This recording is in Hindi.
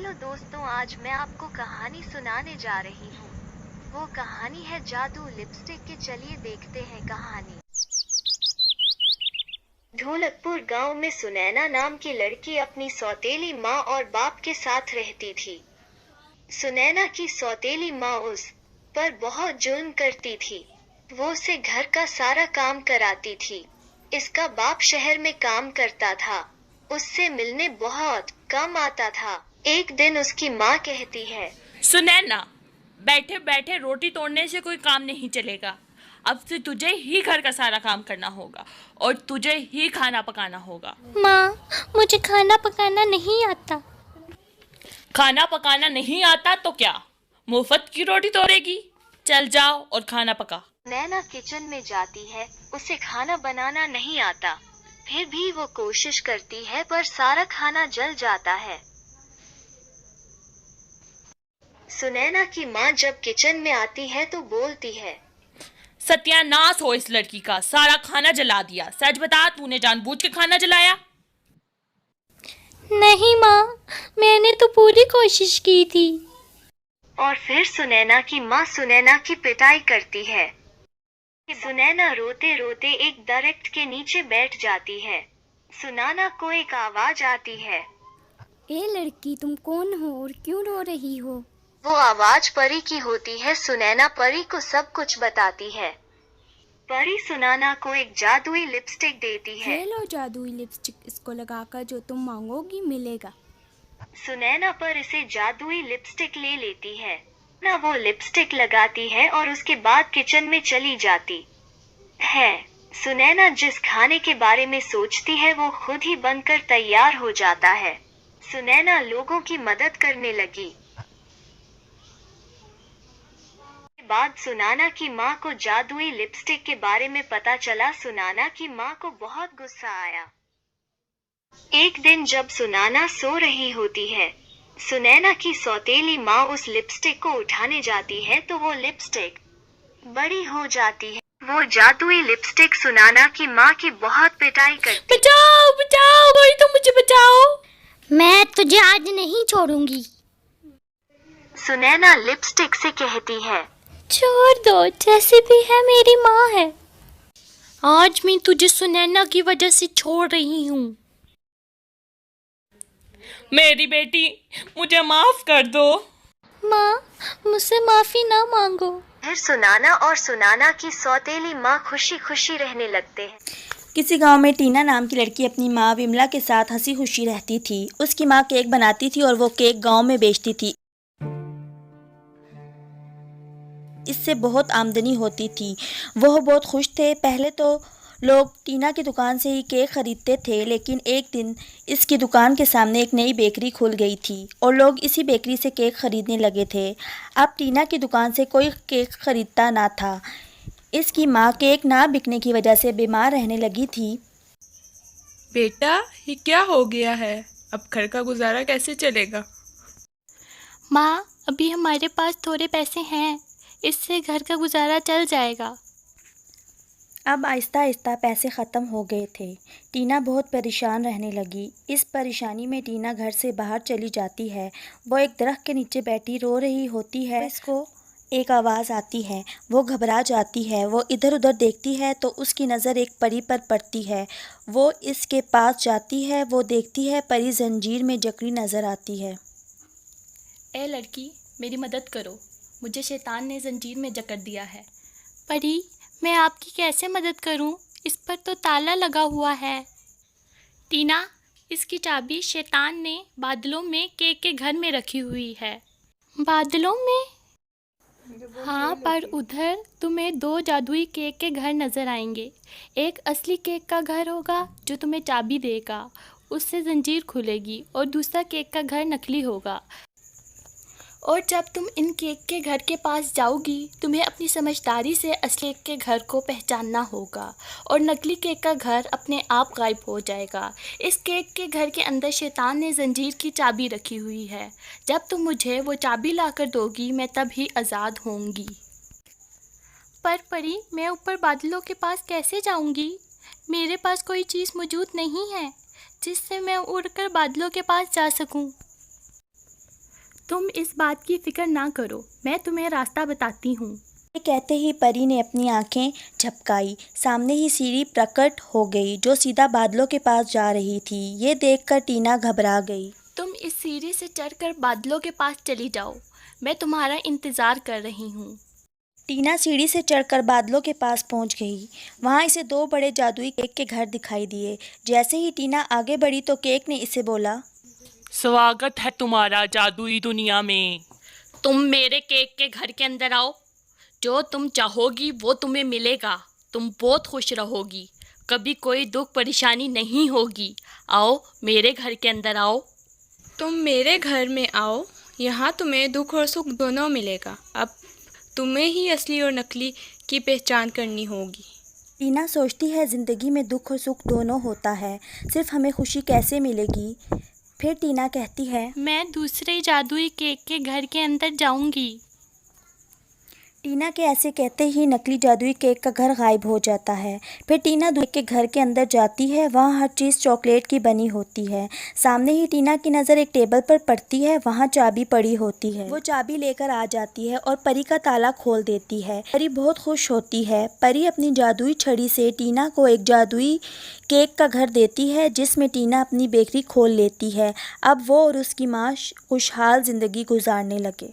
हेलो दोस्तों, आज मैं आपको कहानी सुनाने जा रही हूँ। वो कहानी है जादू लिपस्टिक की। चलिए देखते हैं कहानी। ढोलकपुर गांव में सुनैना नाम की लड़की अपनी सौतेली माँ और बाप के साथ रहती थी। सुनैना की सौतेली माँ उस पर बहुत जुल्म करती थी। वो उसे घर का सारा काम कराती थी। इसका बाप शहर में काम करता था, उससे मिलने बहुत कम आता था। एक दिन उसकी माँ कहती है, सुनैना, बैठे बैठे रोटी तोड़ने से कोई काम नहीं चलेगा। अब से तुझे ही घर का सारा काम करना होगा और तुझे ही खाना पकाना होगा। माँ, मुझे खाना पकाना नहीं आता। खाना पकाना नहीं आता तो क्या, मुफ्त की रोटी तोड़ेगी? चल जाओ और खाना पका। नैना किचन में जाती है। उसे खाना बनाना नहीं आता, फिर भी वो कोशिश करती है, पर सारा खाना जल जाता है। सुनैना की माँ जब किचन में आती है तो बोलती है, सत्यानाश हो इस लड़की का, सारा खाना जला दिया। सच बता, तूने जानबूझ के खाना जलाया? नहीं माँ, मैंने तो पूरी कोशिश की थी। और फिर सुनैना की माँ सुनैना की पिटाई करती है। सुनैना रोते रोते एक दरख्त के नीचे बैठ जाती है। सुनैना को एक आवाज आती है, ए लड़की, तुम कौन हो और क्यों रो रही हो? वो आवाज परी की होती है। सुनैना परी को सब कुछ बताती है। परी सुनैना को एक जादुई लिपस्टिक देती है। ये लो जादुई लिपस्टिक, इसको लगाकर जो तुम मांगोगी मिलेगा। सुनैना पर इसे जादुई लिपस्टिक ले लेती है ना। वो लिपस्टिक लगाती है और उसके बाद किचन में चली जाती है। सुनैना जिस खाने के बारे में सोचती है वो खुद ही बनकर तैयार हो जाता है। सुनैना लोगों की मदद करने लगी। बाद सुनैना की माँ को जादुई लिपस्टिक के बारे में पता चला। सुनैना की माँ को बहुत गुस्सा आया। एक दिन जब सुनैना सो रही होती है, सुनैना की सौतेली माँ उस लिपस्टिक को उठाने जाती है तो वो लिपस्टिक बड़ी हो जाती है। वो जादुई लिपस्टिक सुनैना की माँ की बहुत पिटाई करती। बचाओ बचाओ, कोई तो मुझे बचाओ। मैं तुझे आज नहीं छोड़ूंगी। सुनैना लिपस्टिक से कहती है, छोड़ दो, जैसे भी है मेरी माँ है। आज मैं तुझे सुनैना की वजह से छोड़ रही हूँ। मेरी बेटी, मुझे माफ कर दो। माँ, मुझसे माफी ना मांगो। फिर सुनैना और सुनैना की सौतेली माँ खुशी खुशी रहने लगते हैं। किसी गांव में टीना नाम की लड़की अपनी माँ विमला के साथ हंसी खुशी रहती थी। उसकी माँ केक बनाती थी और वो केक गांव में बेचती थी। इससे बहुत आमदनी होती थी। वह बहुत खुश थे। पहले तो लोग टीना की दुकान से ही केक खरीदते थे, लेकिन एक दिन इसकी दुकान के सामने एक नई बेकरी खुल गई थी और लोग इसी बेकरी से केक खरीदने लगे थे। अब टीना की दुकान से कोई केक खरीदता ना था। इसकी माँ केक ना बिकने की वजह से बीमार रहने लगी थी। बेटा, ये क्या हो गया है? अब घर का गुजारा कैसे चलेगा? माँ, अभी हमारे पास थोड़े पैसे हैं, इससे घर का गुजारा चल जाएगा। अब आहिस्ता आहिस्ता पैसे ख़त्म हो गए थे। टीना बहुत परेशान रहने लगी। इस परेशानी में टीना घर से बाहर चली जाती है। वो एक दरख्त के नीचे बैठी रो रही होती है। इसको एक आवाज़ आती है। वो घबरा जाती है। वो इधर उधर देखती है तो उसकी नज़र एक परी पर पड़ती है। वो इसके पास जाती है। वो देखती है परी जंजीर में जकड़ी नज़र आती है। ए लड़की, मेरी मदद करो, मुझे शैतान ने जंजीर में जकड़ दिया है। परी, मैं आपकी कैसे मदद करूं? इस पर तो ताला लगा हुआ है। टीना, इसकी चाबी शैतान ने बादलों में केक के घर में रखी हुई है। बादलों में? हाँ, पर उधर तुम्हें 2 जादुई केक के घर नज़र आएंगे। एक असली केक का घर होगा जो तुम्हें चाबी देगा, उससे जंजीर खुलेगी, और दूसरा केक का घर नकली होगा। और जब तुम इन केक के घर के पास जाओगी, तुम्हें अपनी समझदारी से असली केक के घर को पहचानना होगा और नकली केक का घर अपने आप गायब हो जाएगा। इस केक के घर के अंदर शैतान ने जंजीर की चाबी रखी हुई है। जब तुम मुझे वो चाबी लाकर दोगी, मैं तभी आज़ाद होंगी। पर परी, मैं ऊपर बादलों के पास कैसे जाऊंगी? मेरे पास कोई चीज़ मौजूद नहीं है जिससे मैं उड़कर बादलों के पास जा सकूं। तुम इस बात की फिक्र ना करो, मैं तुम्हें रास्ता बताती हूँ। ये कहते ही परी ने अपनी आंखें झपकाई। सामने ही सीढ़ी प्रकट हो गई जो सीधा बादलों के पास जा रही थी। ये देखकर टीना घबरा गई। तुम इस सीढ़ी से चढ़कर बादलों के पास चली जाओ, मैं तुम्हारा इंतज़ार कर रही हूँ। टीना सीढ़ी से चढ़कर बादलों के पास पहुंच गई। वहां इसे 2 बड़े जादुई केक के घर दिखाई दिए। जैसे ही टीना आगे बढ़ी तो केक ने इसे बोला, स्वागत है तुम्हारा जादुई दुनिया में। तुम मेरे केक के घर के अंदर आओ, जो तुम चाहोगी वो तुम्हें मिलेगा। तुम बहुत खुश रहोगी, कभी कोई दुख परेशानी नहीं होगी। आओ मेरे घर के अंदर आओ। तुम मेरे घर में आओ, यहाँ तुम्हें दुख और सुख दोनों मिलेगा। अब तुम्हें ही असली और नकली की पहचान करनी होगी। टीना सोचती है ज़िंदगी में दुख और सुख दोनों होता है, सिर्फ हमें खुशी कैसे मिलेगी। फिर टीना कहती है, मैं दूसरे जादुई केक के घर के अंदर जाऊंगी। टीना के ऐसे कहते ही नकली जादुई केक का घर गायब हो जाता है। फिर टीना दूसरे के घर के अंदर जाती है। वहाँ हर चीज़ चॉकलेट की बनी होती है। सामने ही टीना की नज़र एक टेबल पर पड़ती है। वहाँ चाबी पड़ी होती है। वो चाबी लेकर आ जाती है और परी का ताला खोल देती है। परी बहुत खुश होती है। परी अपनी जादुई छड़ी से टीना को एक जादुई केक का घर देती है जिसमें टीना अपनी बेकरी खोल लेती है। अब वो और उसकी माँ खुशहाल ज़िंदगी गुजारने लगे।